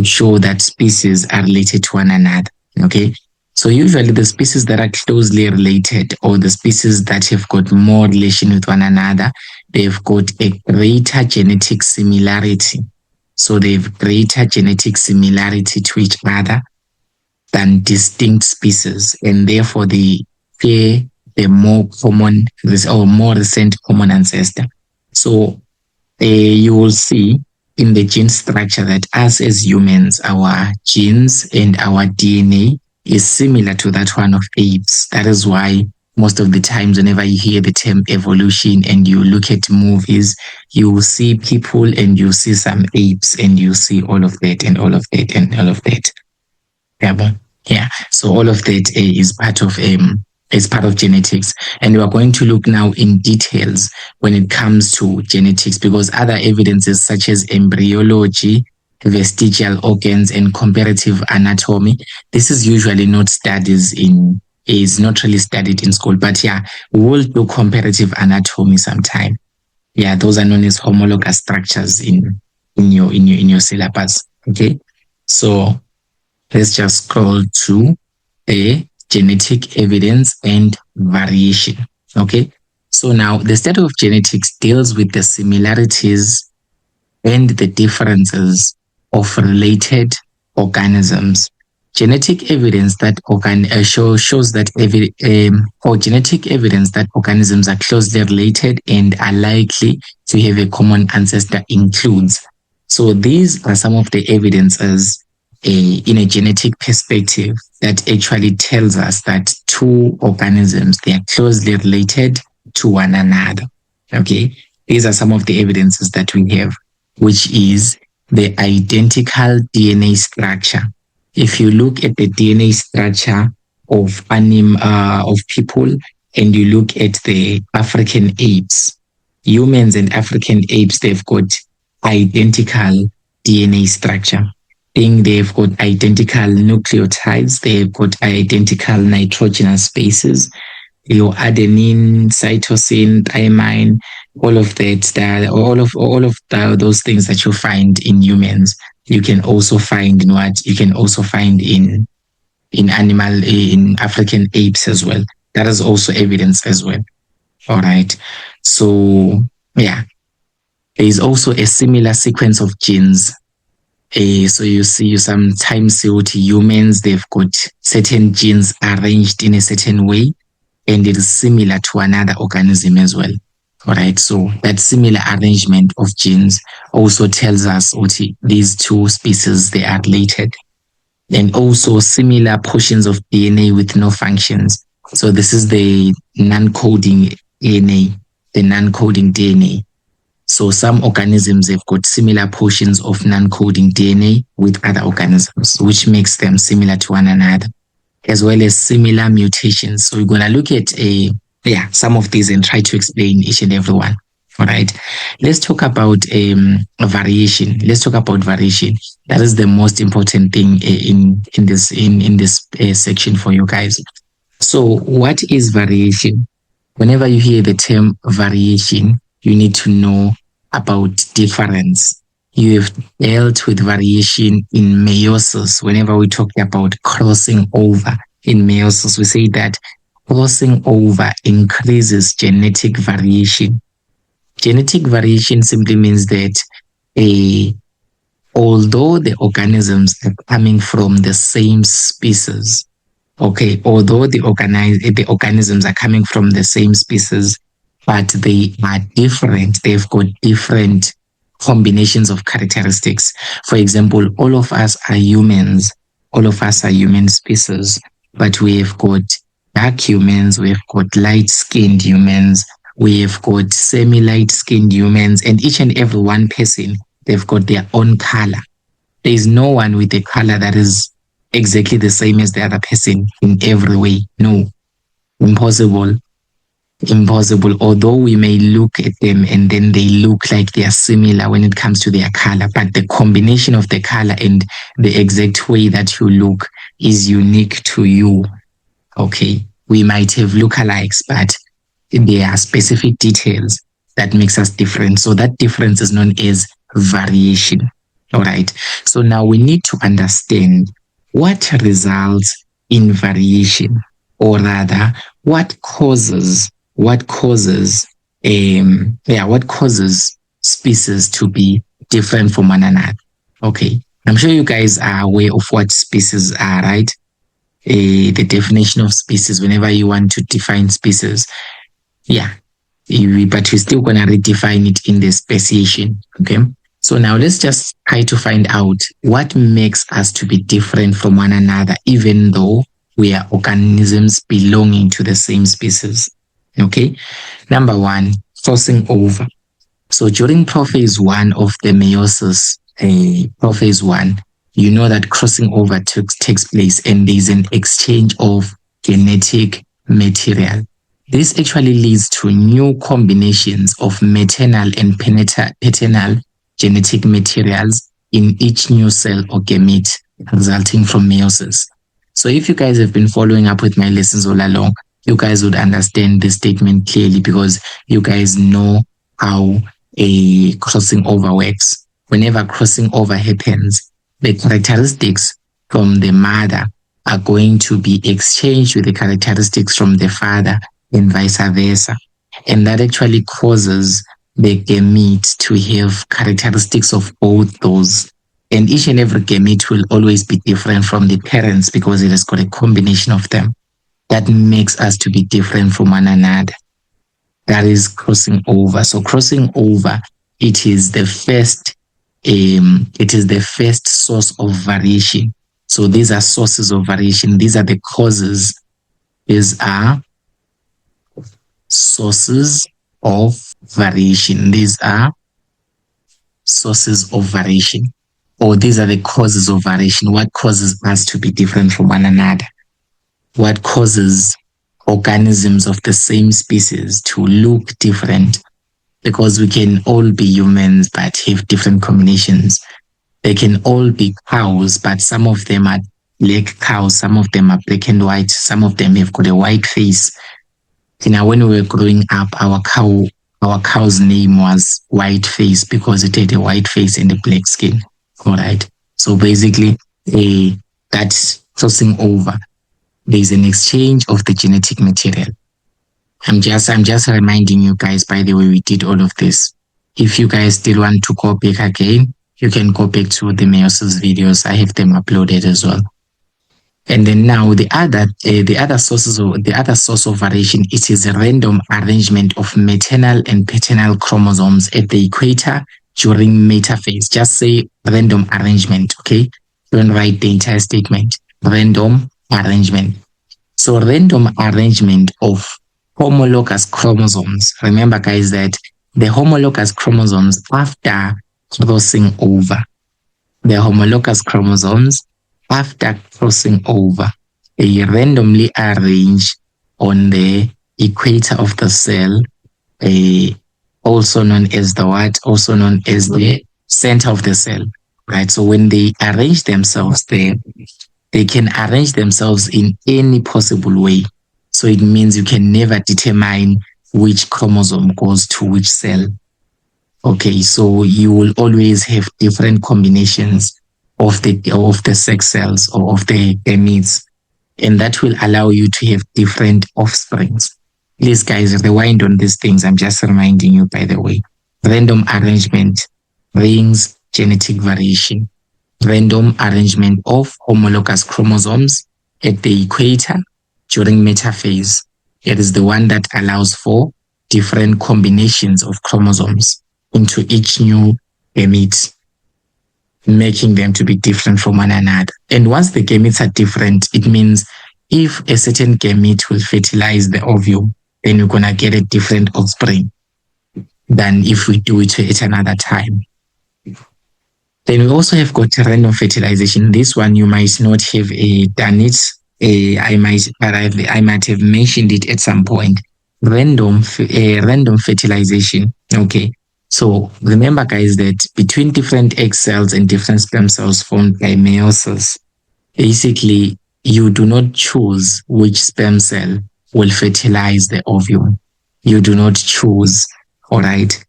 [SPEAKER 1] show that species are related to one another. Okay. So usually the species that are closely related, or the species that have got more relation with one another, they've got a greater genetic similarity. So they've greater genetic similarity to each other than distinct species, and therefore they share the more common or more recent common ancestor. So you will see in the gene structure that us as humans, our genes and our DNA is similar to that one of apes. That is why most of the times whenever you hear the term evolution and you look at movies, you will see people and you see some apes and you see all of that and all of that and all of that. Yeah. So all of that is part of genetics, and we are going to look now in details when it comes to genetics, because other evidences such as embryology, vestigial organs, and comparative anatomy, this is usually not is not really studied in school. But yeah, we will do comparative anatomy sometime. Yeah, those are known as homologous structures in your syllabus. Okay, so let's just scroll to genetic evidence and variation. Okay, so now the study of genetics deals with the similarities and the differences of related organisms. Genetic evidence that shows that genetic evidence that organisms are closely related and are likely to have a common ancestor includes. So these are some of the evidences in a genetic perspective that actually tells us that 2 organisms, they are closely related to one another. Okay, these are some of the evidences that we have, which is the identical DNA structure. If you look at the DNA structure of people, and you look at the African apes, humans and African apes, they've got identical DNA structure. They've got identical nucleotides, they've got identical nitrogenous bases, your adenine, cytosine, thymine, all of that, all of those things that you find in humans, you can also find in African apes as well. That is also evidence as well. All right. So yeah, there is also a similar sequence of genes. So you see sometimes with humans, they've got certain genes arranged in a certain way, and it is similar to another organism as well. All right. So that similar arrangement of genes also tells us these 2 species, they are related. And also similar portions of DNA with no functions. So this is the non-coding DNA, the non-coding DNA. So some organisms have got similar portions of non-coding DNA with other organisms, which makes them similar to one another, as well as similar mutations. So we're going to look at some of these and try to explain each and every one. All right. Let's talk about variation. That is the most important thing in this section for you guys. So what is variation? whenever you hear the term variation, you need to know about difference. You have dealt with variation in meiosis. Whenever we talk about crossing over in meiosis, we say that crossing over increases genetic variation. Genetic variation simply means that although the organisms are coming from the same species, okay, although the organisms are coming from the same species, but they are different. They've got different combinations of characteristics. For example, all of us are humans. All of us are human species, but we have got dark humans, we've got light-skinned humans, we've got semi-light-skinned humans, and each and every one person, they've got their own color. There is no one with a color that is exactly the same as the other person in every way. No, impossible. Although we may look at them and then they look like they are similar when it comes to their color, but the combination of the color and the exact way that you look is unique to you. Okay, we might have lookalikes, but there are specific details that makes us different. So that difference is known as variation. All right. So now we need to understand what results in variation, or rather, what causes species to be different from one another. Okay, I'm sure you guys are aware of what species are, right? The definition of species, whenever you want to define species, but we're still gonna redefine it in the speciation. Okay, so now let's just try to find out what makes us to be different from one another, even though we are organisms belonging to the same species. Okay, number one, crossing over. So during prophase 1 of the meiosis, prophase 1, you know that crossing over takes place and there's an exchange of genetic material. This actually leads to new combinations of maternal and paternal genetic materials in each new cell or gamete resulting from meiosis. So if you guys have been following up with my lessons all along, you guys would understand this statement clearly because you guys know how a crossing over works. Whenever crossing over happens, the characteristics from the mother are going to be exchanged with the characteristics from the father and vice versa. And that actually causes the gamete to have characteristics of both those. And each and every gamete will always be different from the parents because it has got a combination of them. That makes us to be different from one another. That is crossing over. So crossing over, it is the first source of variation. So these are sources of variation. These are the causes. These are sources of variation. These are sources of variation. Or these are the causes of variation. What causes us to be different from one another? What causes organisms of the same species to look different? Because we can all be humans but have different combinations. They can all be cows, but some of them are black cows, some of them are black and white, some of them have got a white face. When we were growing up, our cow's name was White Face because it had a white face and a black skin. All right. So basically, that's crossing over. There's an exchange of the genetic material. I'm just reminding you guys, by the way, we did all of this. If you guys still want to go back again, you can go back to the meiosis videos. I have them uploaded as well. And then now the other source of variation, it is a random arrangement of maternal and paternal chromosomes at the equator during metaphase. Just say random arrangement, okay? Don't write the entire statement. Random arrangement. So random arrangement of homologous chromosomes. Remember, guys, that the homologous chromosomes after crossing over, they randomly arrange on the equator of the cell, also known as the center of the cell, right? So when they arrange themselves there, they can arrange themselves in any possible way. So it means you can never determine which chromosome goes to which cell. Okay, so you will always have different combinations of the sex cells or of the gametes, and that will allow you to have different offsprings. Please, guys, rewind on these things. I'm just reminding you, by the way. Random arrangement brings genetic variation. Random arrangement of homologous chromosomes at the equator during metaphase. It is the one that allows for different combinations of chromosomes into each new gamete, making them to be different from one another. And once the gametes are different, it means if a certain gamete will fertilize the ovule, then you're going to get a different offspring than if we do it at another time. Then we also have got random fertilization. This one you might not have done it. I might have mentioned it at some point. Random fertilization. Okay. So remember, guys, that between different egg cells and different sperm cells formed by meiosis, basically you do not choose which sperm cell will fertilize the ovule. You do not choose. All right.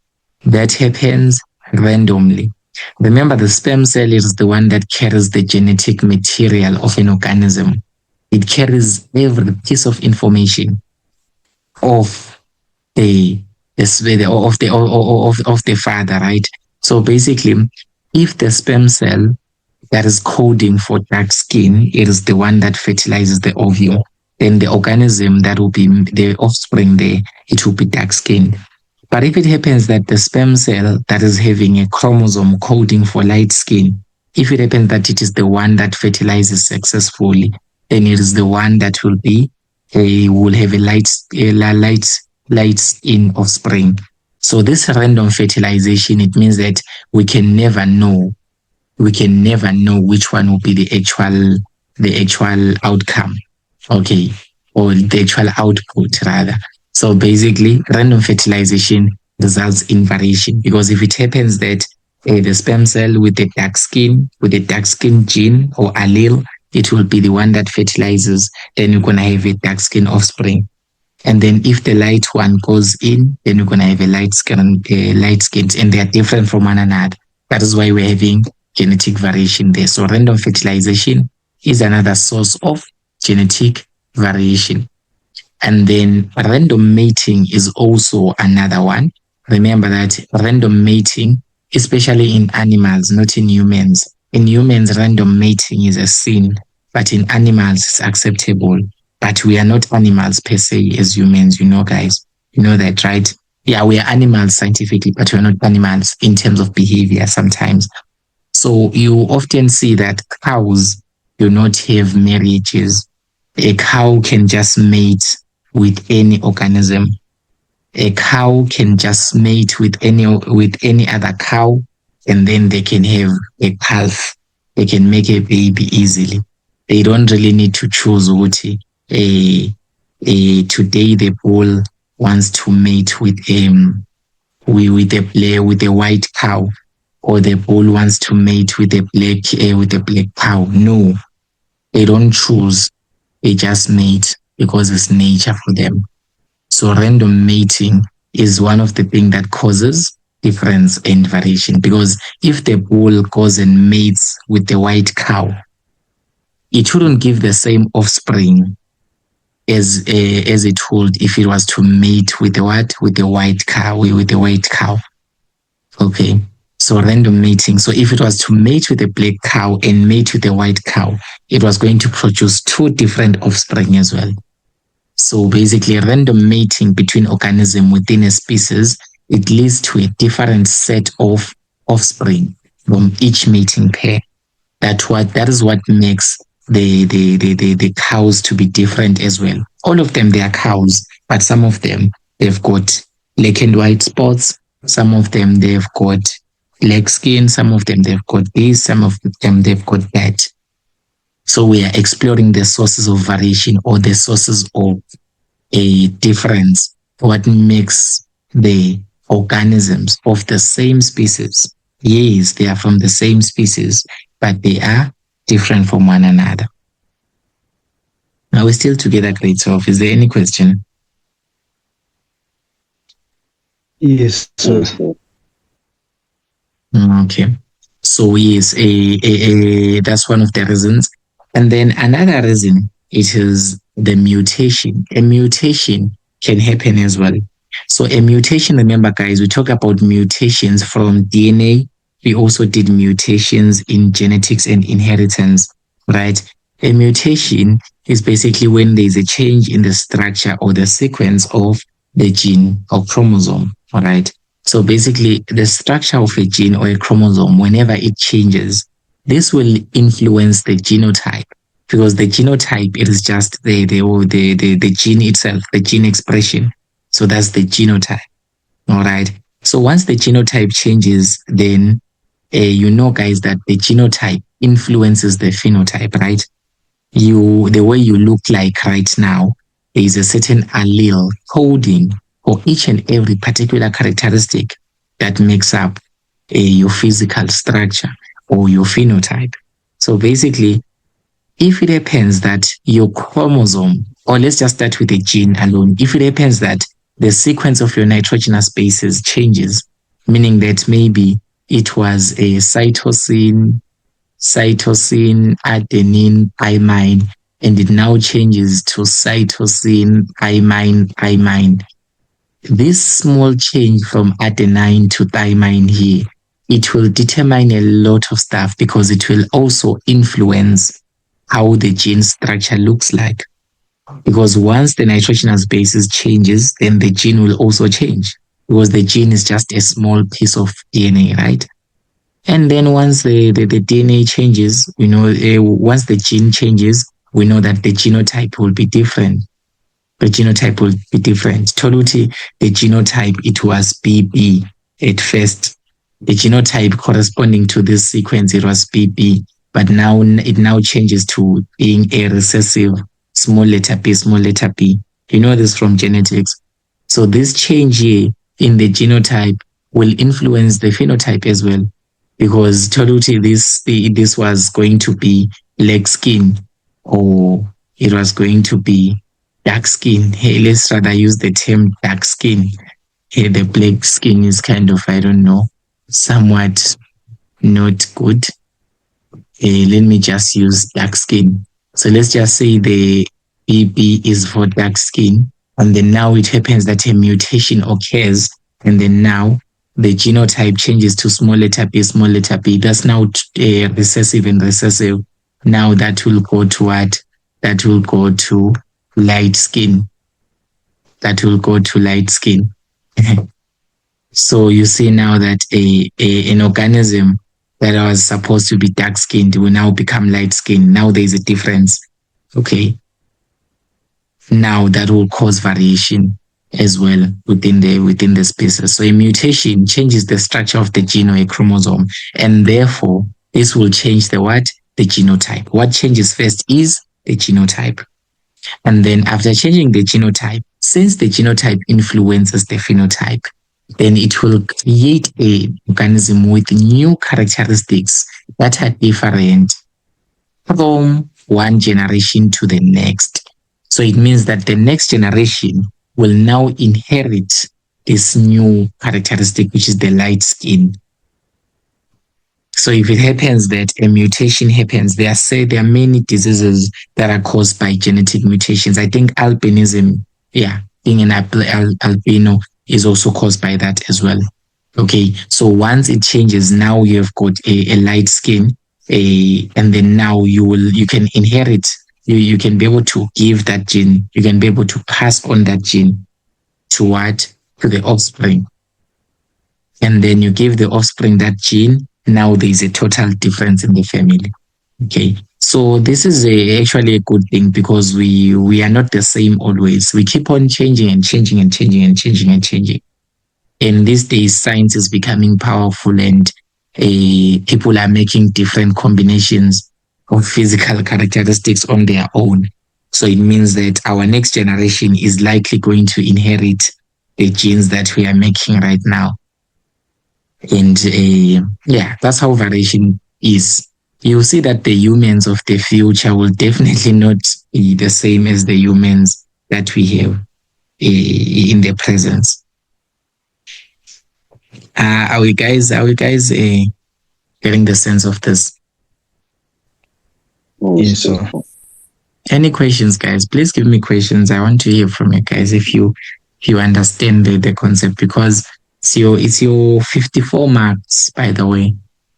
[SPEAKER 1] That happens randomly. Remember, the sperm cell is the one that carries the genetic material of an organism. It carries every piece of information of the father, right? So basically, if the sperm cell that is coding for dark skin, it is the one that fertilizes the ovule, then the organism that will be the offspring there, it will be dark skinned. But if it happens that the sperm cell that is having a chromosome coding for light skin, if it happens that it is the one that fertilizes successfully, then it is the one that will have a light skin offspring. So this random fertilization, it means that we can never know which one will be the actual outcome, okay, or the actual output rather. So basically, random fertilization results in variation, because if it happens that the sperm cell with the dark skin gene or allele, it will be the one that fertilizes, then you're going to have a dark skin offspring. And then if the light one goes in, then you're going to have a light skin, and they are different from one another. That is why we're having genetic variation there. So random fertilization is another source of genetic variation. And then random mating is also another one. Remember that random mating, especially in animals, not in humans. In humans, random mating is a sin, but in animals, it's acceptable. But we are not animals per se as humans, guys. You know that, right? Yeah, we are animals scientifically, but we're not animals in terms of behavior sometimes. So you often see that cows do not have marriages. A cow can just mate with any organism. A cow can just mate with any other cow, and then they can have a calf. They can make a baby easily. They don't really need to choose today the bull wants to mate with a white cow, or the bull wants to mate with a black cow. No, they don't choose. They just mate because it's nature for them. So random mating is one of the things that causes difference and variation, because if the bull goes and mates with the white cow, it shouldn't give the same offspring as it would if it was to mate with the white cow. Okay, so random mating. So if it was to mate with a black cow and mate with a white cow, it was going to produce two different offspring as well. So basically, random mating between organisms within a species, it leads to a different set of offspring from each mating pair. That is what makes the cows to be different as well. All of them, they are cows, but some of them, they've got black and white spots. Some of them, they've got black skin. Some of them, they've got this. Some of them, they've got that. So we are exploring the sources of variation, or the sources of a difference, what makes the organisms of the same species. Yes, they are from the same species, but they are different from one another. Are we still together, grade 12? Is there any question?
[SPEAKER 5] Yes, sir.
[SPEAKER 1] Okay. So yes, that's one of the reasons. And then another reason, it is the mutation. A mutation can happen as well. So a mutation, remember guys, we talk about mutations from DNA. We also did mutations in genetics and inheritance, right? A mutation is basically when there's a change in the structure or the sequence of the gene or chromosome, all right? So basically, the structure of a gene or a chromosome, whenever it changes, this will influence the genotype, because the genotype, it is just the gene itself, the gene expression. So that's the genotype. All right. So once the genotype changes, then you know, guys, that the genotype influences the phenotype, right? The way you look like right now, there is a certain allele coding for each and every particular characteristic that makes up your physical structure or your phenotype. So basically, if it happens that your chromosome, or let's just start with the gene alone, if it happens that the sequence of your nitrogenous bases changes, meaning that maybe it was a cytosine, adenine, imine, and it now changes to cytosine, imine. This small change from adenine to thymine here, it will determine a lot of stuff, because it will also influence how the gene structure looks like. Because once the nitrogenous basis changes, then the gene will also change, because the gene is just a small piece of DNA, right? And then once the DNA changes, once the gene changes, we know that the genotype will be different. The genotype will be different. Toluti, the genotype, it was BB at first. The genotype corresponding to this sequence, it was BB, but now it now changes to being a recessive small letter B. You know this from genetics. So this change here in the genotype will influence the phenotype as well, because Toluti, this was going to be black skin, or it was going to be dark skin. Hey, let's rather use the term dark skin. Hey, the black skin is kind of, I don't know, somewhat not good. Let me just use dark skin. So let's just say the BB is for dark skin, and then now it happens that a mutation occurs, and then now the genotype changes to small letter b. That's now recessive and recessive. Now that will go to what? That will go to light skin. So you see now that an organism that was supposed to be dark skinned will now become light skinned. Now there is a difference. Okay. Now that will cause variation as well within the species. So a mutation changes the structure of the gene or a chromosome, and therefore this will change the genotype. What changes first is the genotype. And then after changing the genotype, since the genotype influences the phenotype, then it will create an organism with new characteristics that are different from one generation to the next. So it means that the next generation will now inherit this new characteristic, which is the light skin. So if it happens that a mutation happens, there are many diseases that are caused by genetic mutations. I think albinism, being an albino is also caused by that as well. Okay, so once it changes, now you have got a light skin, and then now you can inherit. You can be able to give that gene. You can be able to pass on that gene to the offspring, and then you give the offspring that gene. Now there is a total difference in the family. Okay, so this is actually a good thing, because we are not the same always. We keep on changing and changing and changing and changing and changing. And these days, science is becoming powerful, and people are making different combinations of physical characteristics on their own. So it means that our next generation is likely going to inherit the genes that we are making right now. And that's how variation is. you'll see that the humans of the future will definitely not be the same as the humans that we have in the present. Are we guys getting the sense of this?
[SPEAKER 5] Yes, sir.
[SPEAKER 1] Any questions, guys? Please give me questions. I want to hear from you guys if you understand the concept, because it's your 54 marks, by the way.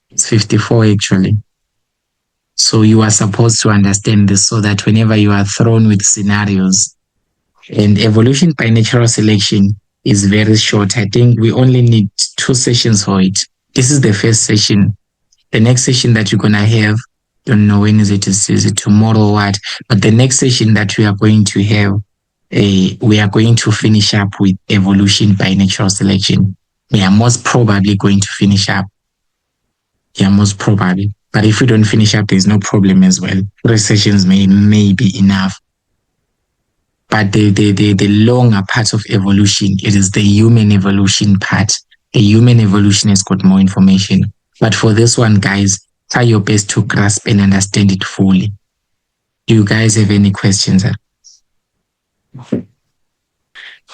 [SPEAKER 1] It's 54 actually. So you are supposed to understand this so that whenever you are thrown with scenarios, and evolution by natural selection is very short. I think we only need 2 sessions for it. This is the first session. The next session that you're gonna have, don't know when is it tomorrow or what, but the next session that we are going to have, we are going to finish up with evolution by natural selection. We are most probably going to finish up. Yeah, most probably. But if we don't finish up, there's no problem as well. 3 sessions may be enough. But the longer part of evolution, it is the human evolution part. The human evolution has got more information. But for this one, guys, try your best to grasp and understand it fully. Do you guys have any questions? All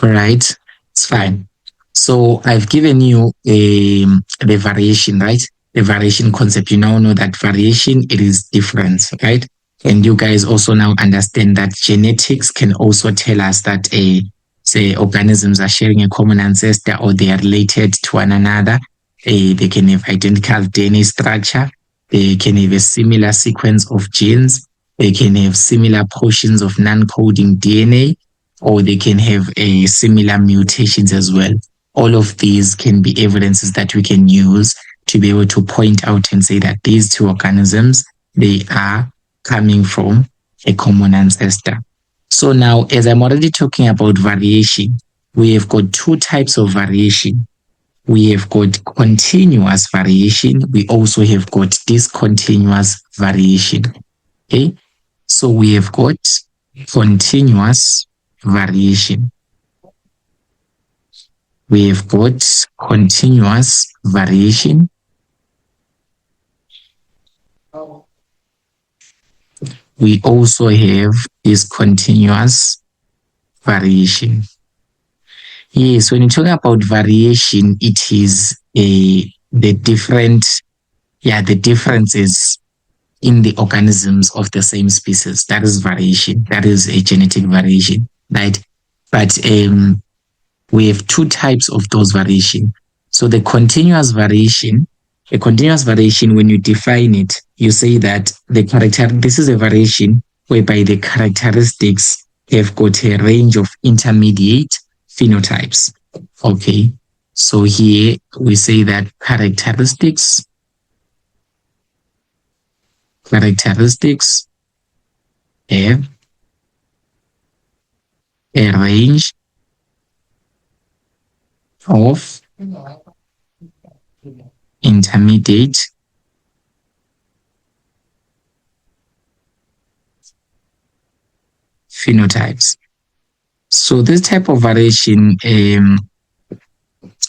[SPEAKER 1] right, it's fine. So I've given you the variation, right? The variation concept. You now know that variation, it is difference, right? And you guys also now understand that genetics can also tell us that say organisms are sharing a common ancestor or they are related to one another. They can have identical DNA structure. They can have a similar sequence of genes. They can have similar portions of non-coding DNA, or they can have a similar mutations as well. All of these can be evidences that we can use to be able to point out and say that these 2 organisms, they are coming from a common ancestor. So now, as I'm already talking about variation, we have got 2 types of variation. We have got continuous variation. We also have got discontinuous variation. Okay, so we have got continuous variation. We have got continuous variation. We also have discontinuous variation. Yes, when you talk about variation, it is the differences in the organisms of the same species. That is variation. That is a genetic variation, right? But we have 2 types of those variation. So the continuous variation, when you define it, you say that this is a variation whereby the characteristics have got a range of intermediate phenotypes. Okay, so here we say that characteristics have a range of intermediate phenotypes. So this type of variation, it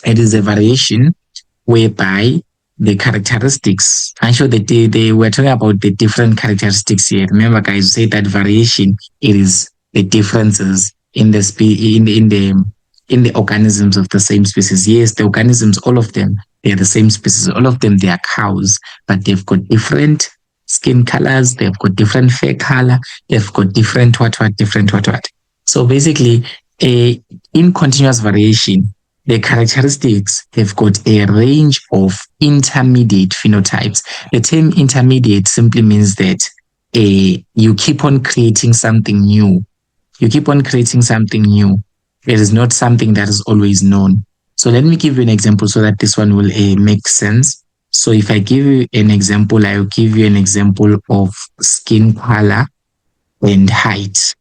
[SPEAKER 1] is a variation whereby the characteristics, I'm sure that they were talking about the different characteristics here. Remember, guys, say that variation, it is the differences in the organisms of the same species. Yes, the organisms, all of them, they are the same species. All of them, they are cows, but they've got different skin colors. They've got different fur color. They've got different what. So basically, in continuous variation, the characteristics have got a range of intermediate phenotypes. The term intermediate simply means that you keep on creating something new. It is not something that is always known. So let me give you an example so that this one will make sense. So if I give you an example, I will give you an example of skin color and height.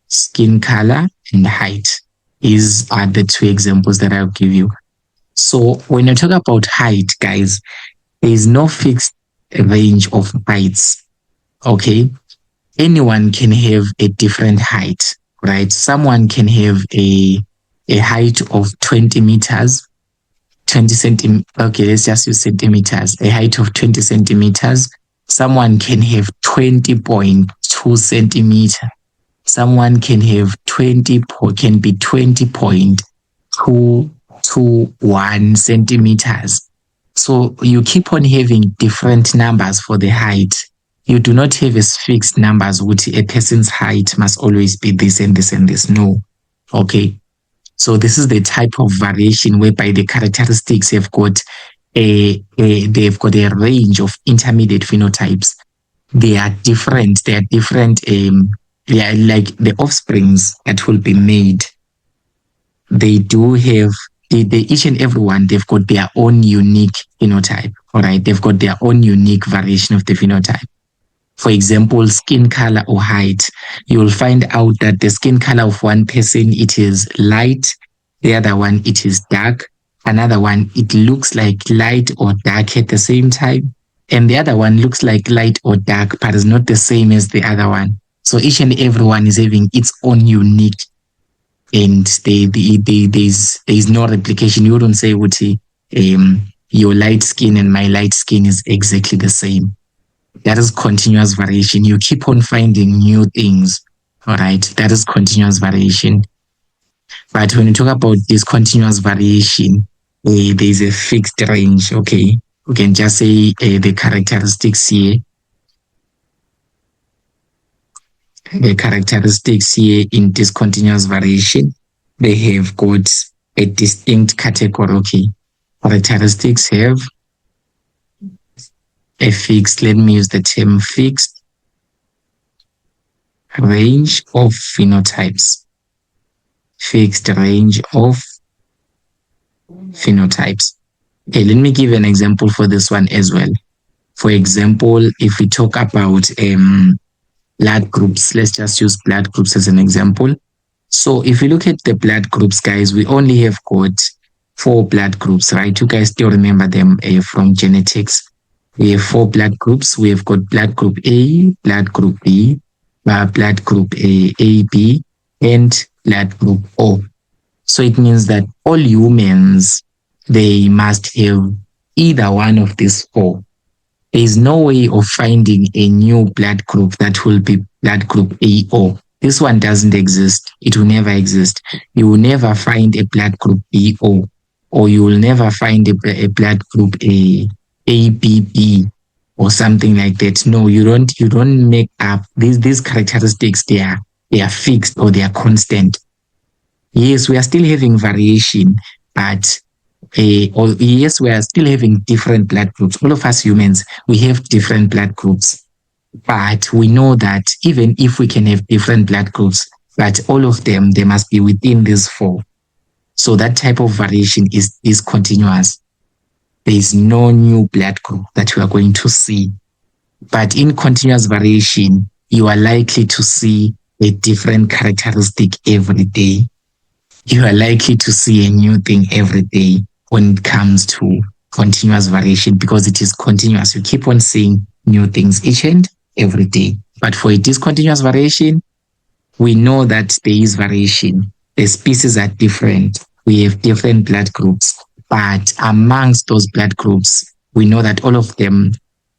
[SPEAKER 1] Skin color and height. These are the 2 examples that I'll give you. So when you talk about height, guys, there is no fixed range of heights. Okay, anyone can have a different height, right? Someone can have a height of 20 meters, 20 centimeters. Okay, let's just use centimeters. A height of 20 centimeters. someone can have 20.2 centimeter. Someone can have can be 20.221 centimeters. So you keep on having different numbers for the height. You do not have as fixed numbers which a person's height must always be this and this and this. No. Okay. So this is the type of variation whereby the characteristics have got they've got a range of intermediate phenotypes. They are different. They are different. They are like the offsprings that will be made. They do have each and every one. They've got their own unique phenotype. All right, they've got their own unique variation of the phenotype. For example, skin color or height. You will find out that the skin color of one person, it is light. The other one, it is dark. Another one, it looks like light or dark at the same time. And the other one looks like light or dark, but is not the same as the other one. So each and every one is having its own unique, and there's no replication. You wouldn't say, Uti, your light skin and my light skin is exactly the same. That is continuous variation. You keep on finding new things. All right, that is continuous variation. But when you talk about this continuous variation, there's a fixed range. Okay, we can just say the characteristics here. The characteristics here in this continuous variation, they have got a distinct category. Okay, characteristics have a fixed, let me use the term fixed, range of phenotypes. Fixed range of phenotypes. Okay, let me give an example for this one as well. For example, if we talk about blood groups, let's just use blood groups as an example. So if you look at the blood groups, guys, we only have got 4 blood groups, right? You guys still remember them from genetics. We have 4 blood groups. We have got blood group A, blood group B, blood group AB, and blood group O. So it means that all humans, they must have either one of these 4. There is no way of finding a new blood group that will be blood group AO. This one doesn't exist. It will never exist. You will never find a blood group BO, or you will never find a blood group ABB or something like that. No, you don't make up these characteristics. They are fixed or they are constant. Yes, we are still having variation, but yes, we are still having different blood groups. All of us humans, we have different blood groups. But we know that even if we can have different blood groups, but all of them, they must be within these 4. So that type of variation is continuous. There is no new blood group that we are going to see. But in continuous variation, you are likely to see a different characteristic every day. You are likely to see a new thing every day when it comes to continuous variation, because it is continuous. You keep on seeing new things each and every day. But for a discontinuous variation, we know that there is variation. The species are different. We have different blood groups. But amongst those blood groups, we know that all of them,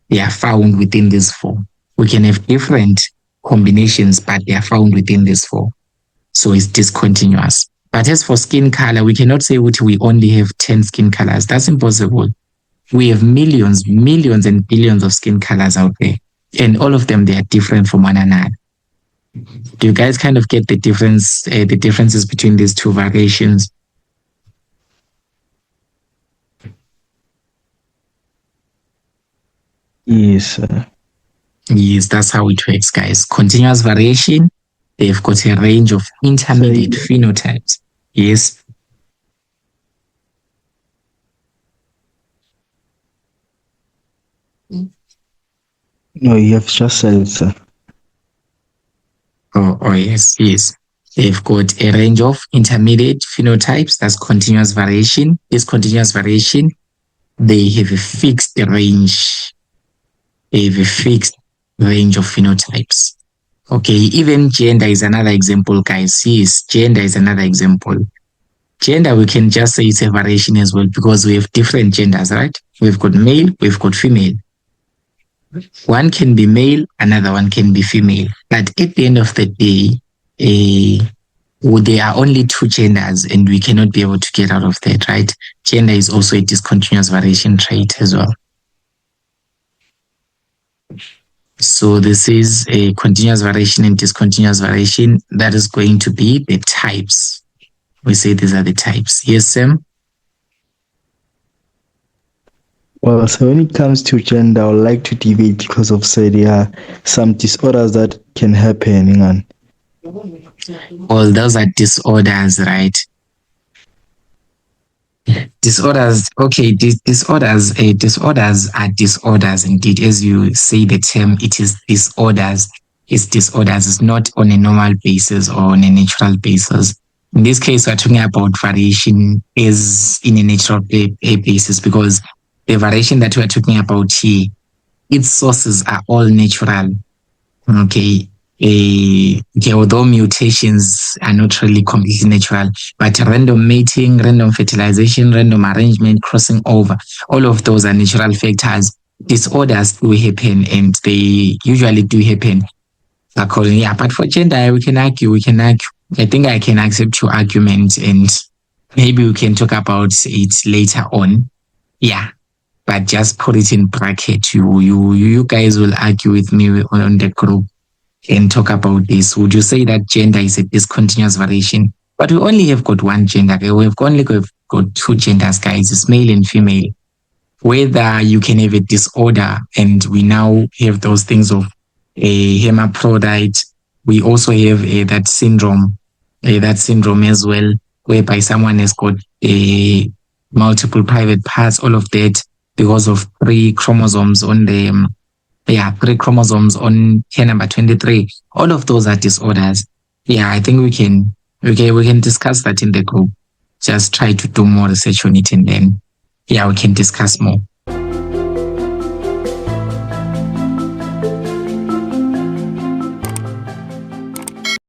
[SPEAKER 1] they are found within these 4. We can have different combinations, but they are found within these 4. So it's discontinuous. But as for skin color, we cannot say we only have 10 skin colors. That's impossible. We have millions and billions of skin colors out there. And all of them, they are different from one another. Do you guys kind of get the difference, the differences between these 2 variations?
[SPEAKER 5] Yes.
[SPEAKER 1] Yes, that's how it works, guys. Continuous variation, they've got a range of intermediate phenotypes. Yes.
[SPEAKER 5] No, you have just said it, sir.
[SPEAKER 1] Oh, yes. They've got a range of intermediate phenotypes. That's continuous variation. This continuous variation, they have a fixed range. They have a fixed range of phenotypes. Okay, even gender is another example, guys. Yes, gender is another example. Gender, we can just say it's a variation as well, because we have different genders, right? We've got male, we've got female. One can be male, another one can be female. But at the end of the day, there are only two genders and we cannot be able to get out of that, right? Gender is also a discontinuous variation trait as well. So this is a continuous variation and discontinuous variation. That is going to be the types. We say these are the types. Yes, Sam?
[SPEAKER 5] Well, so when it comes to gender, I would like to debate because of say there are some disorders that can happen.
[SPEAKER 1] All those are disorders, right? Disorders, okay, disorders are disorders indeed. As you say the term, it is disorders. It's disorders. It's not on a normal basis or on a natural basis. In this case, we're talking about variation is in a natural basis, because the variation that we're talking about here, its sources are all natural. Okay. Although mutations are not really completely natural, but random mating, random fertilization, random arrangement, crossing over, all of those are natural factors. Disorders do happen, and they usually do happen accordingly. Yeah, but for gender, we can argue. I think I can accept your argument, and maybe we can talk about it later on. Yeah, but just put it in bracket. You guys will argue with me on the group and talk about this. Would you say that gender is a discontinuous variation? But we only have got one gender. We've only got two genders, guys. It's male and female. Whether you can have a disorder, and we now have those things of a hermaphrodite. We also have that syndrome as well, whereby someone has got a multiple private parts, all of that because of 3 chromosomes on the 3 chromosomes on hair number 23. All of those are disorders. Yeah, I think we can discuss that in the group. Just try to do more research on it, and then we can discuss more.